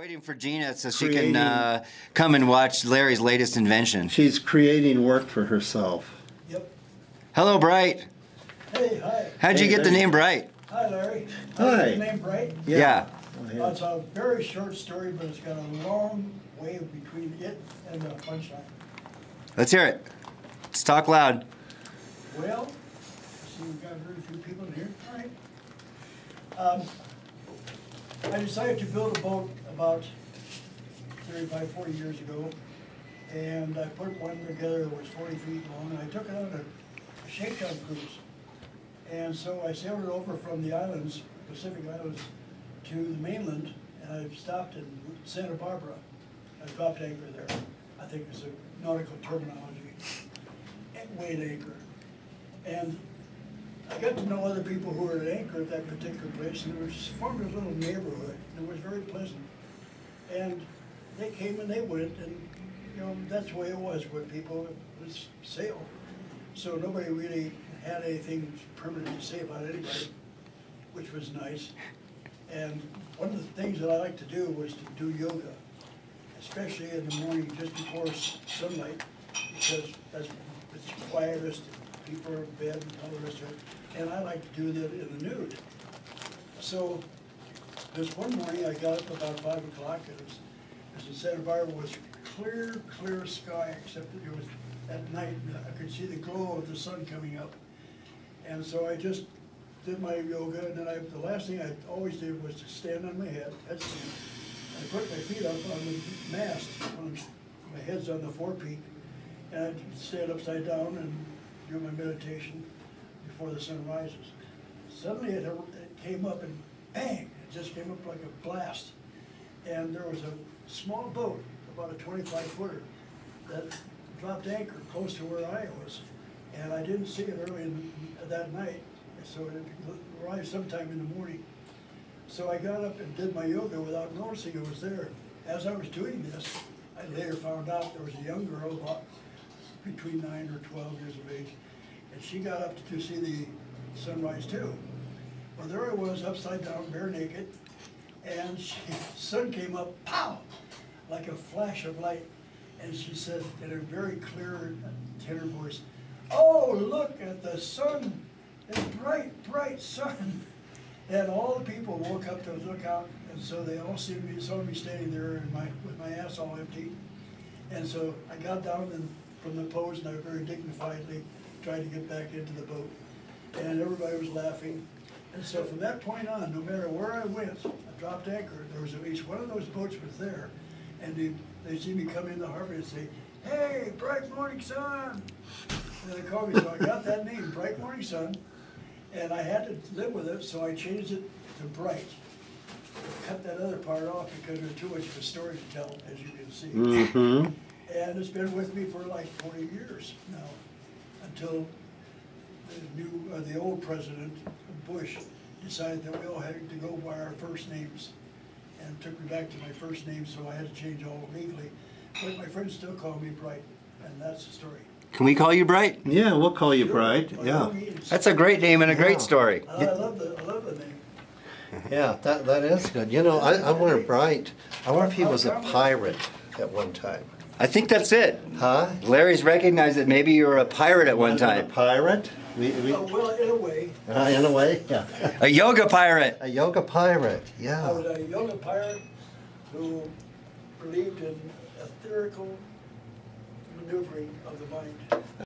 waiting for Gina so she can come and watch Larry's latest invention. She's creating work for herself. Yep. Hello, Bright. Hey, hi. How'd you get the name Bright? Hi, Larry. Hi. The name Bright? Yeah. It's a very short story, but it's got a long way between it and the punchline. Let's hear it. Let's talk loud. Well, see, we've got very few people in here. All right. I decided to build a boat about 35, 40 years ago, and I put one together that was 40 feet long, and I took it on a shakedown cruise. And so I sailed it over from the islands, Pacific Islands, to the mainland, and I stopped in Santa Barbara. I dropped anchor there. I think it's a nautical terminology. Weighed anchor. And I got to know other people who were at anchor at that particular place, and it was formed a little neighborhood. It was very pleasant. And they came and they went, and you know, that's the way it was with people. It was sail. So nobody really had anything permanent to say about anybody, which was nice. And one of the things that I like to do was to do yoga, especially in the morning just before sunlight, because it's quietest, people are in bed and all the rest of it. And I like to do that in the nude. So this one morning I got up about 5 o'clock, and it was in Santa Barbara, was clear sky, except that it was at night. I could see the glow of the sun coming up. And so I just did my yoga, and then the last thing I always did was to stand on my head, headstand. I put my feet up on the mast, my head's on the forepeak, and I'd stand upside down and do my meditation before the sun rises. Suddenly it came up and bang, it just came up like a blast. And there was a small boat, about a 25-footer, that dropped anchor close to where I was. And I didn't see it early that night, so it arrived sometime in the morning. So I got up and did my yoga without noticing it was there. As I was doing this, I later found out there was a young girl about between 9 or 12 years of age, and she got up to see the sunrise too. Well, there I was, upside down, bare naked, and the sun came up, pow, like a flash of light, and she said in a very clear tenor voice, "Oh, look at the sun, it's bright sun." And all the people woke up to look out, and so they all saw me standing there with my ass all empty. And so I got down from the pose, and I very dignifiedly tried to get back into the boat. And everybody was laughing. And so from that point on, no matter where I went, I dropped anchor, there was at least one of those boats was there. And they'd see me come in the harbor and say, "Hey, bright morning sun." And they called me, so I got that name, Bright Morning Sun. And I had to live with it, so I changed it to Bright. Cut that other part off because there's too much of a story to tell, as you can see. Mm-hmm. And it's been with me for like 40 years now, until the old president, Bush, decided that we all had to go by our first names, and took me back to my first name, so I had to change all legally. But my friends still call me Bright, and that's the story. Can we call you Bright? Yeah, we'll call you Bright. Yeah. That's a great name and a great story. I love the name. Yeah, that is good. You know, I wonder Bright. I wonder if he was a pirate at one time. I think that's it. Huh? Larry's recognized that maybe you were a pirate at one time. A pirate? Well, in a way. In a way, yeah. A yoga pirate. A yoga pirate, yeah. I was a yoga pirate who believed in etherical maneuvering of the mind.